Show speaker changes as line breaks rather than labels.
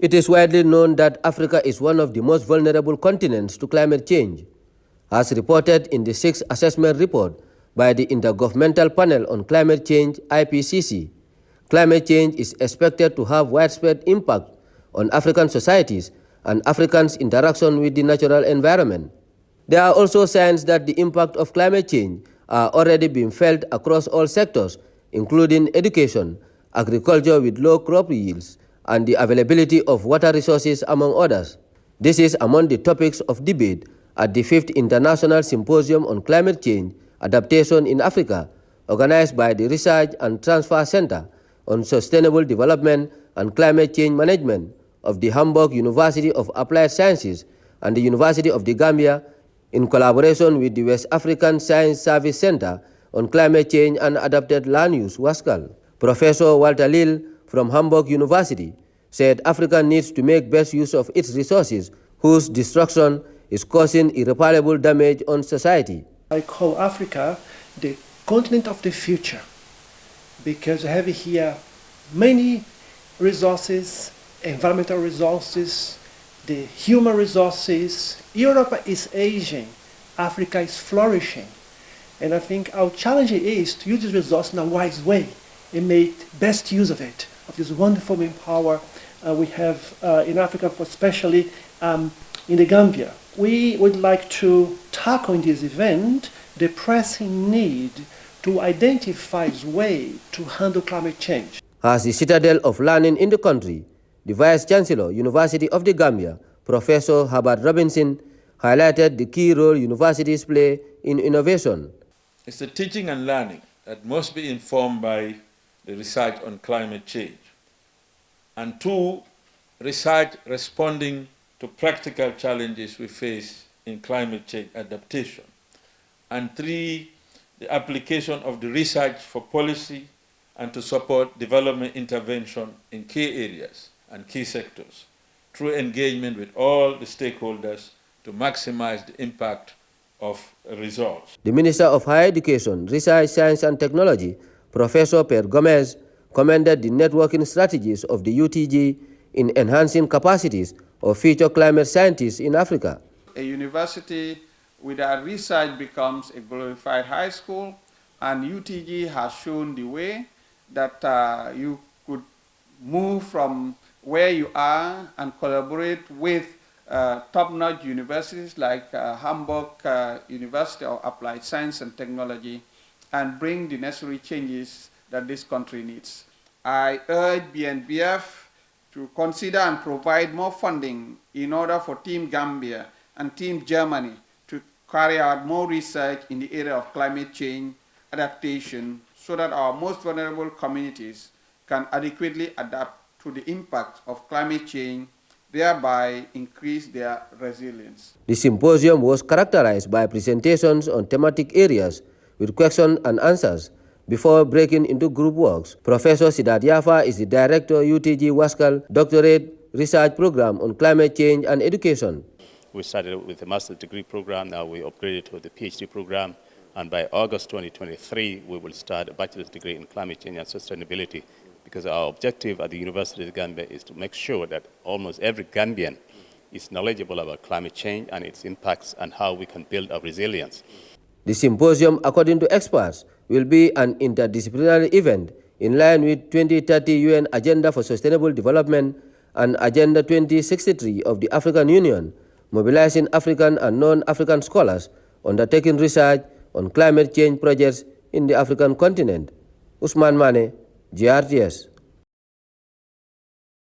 It is widely known that Africa is one of the most vulnerable continents to climate change. As reported in the sixth assessment report by the Intergovernmental Panel on Climate Change (IPCC), climate change is expected to have widespread impact on African societies and Africans' interaction with the natural environment. There are also signs that the impact of climate change are already being felt across all sectors, including education, agriculture with low crop yields, and the availability of water resources, among others. This is among the topics of debate at the 5th International Symposium on Climate Change Adaptation in Africa, organized by the Research and Transfer Center on Sustainable Development and Climate Change Management of the Hamburg University of Applied Sciences and the University of the Gambia, in collaboration with the West African Science Service Center on Climate Change and Adapted Land Use (WASCAL). Professor Walter Lil from Hamburg University said Africa needs to make best use of its resources, whose destruction is causing irreparable damage on society.
I call Africa the continent of the future because we have here many resources, environmental resources, the human resources. Europe is aging, Africa is flourishing. And I think our challenge is to use this resource in a wise way and make best use of it, of this wonderful power we have in Africa, especially in the Gambia. We would like to tackle in this event the pressing need to identify a way to handle climate change.
As the citadel of learning in the country, the Vice Chancellor, University of the Gambia, Professor Herbert Robinson, highlighted the key role universities play in innovation.
It's the teaching and learning that must be informed by the research on climate change. And two, research responding to practical challenges we face in climate change adaptation. And three, the application of the research for policy and to support development intervention in key areas and key sectors through engagement with all the stakeholders to maximize the impact of results.
The Minister of Higher Education, Research, Science and Technology, Professor Per Gomez, commended the networking strategies of the UTG in enhancing capacities of future climate scientists in Africa.
A university with our research becomes a glorified high school, and UTG has shown the way that you could move from where you are and collaborate with top-notch universities like Hamburg University of Applied Science and Technology and bring the necessary changes that this country needs. I urge BNBF to consider and provide more funding in order for Team Gambia and Team Germany to carry out more research in the area of climate change adaptation so that our most vulnerable communities can adequately adapt to the impact of climate change, thereby increase their resilience.
The symposium was characterized by presentations on thematic areas with questions and answers before breaking into group works. Professor Sidat Yafa is the Director UTG WASCAL Doctorate Research Program on Climate Change and Education.
We started with a master's degree program, now we upgraded to the PhD program, and by August 2023 we will start a bachelor's degree in climate change and sustainability, because our objective at the University of the Gambia is to make sure that almost every Gambian is knowledgeable about climate change and its impacts and how we can build our resilience.
The symposium, according to experts, will be an interdisciplinary event in line with 2030 UN Agenda for Sustainable Development and Agenda 2063 of the African Union, mobilizing African and non-African scholars undertaking research on climate change projects in the African continent. Usman Mane, GRTS.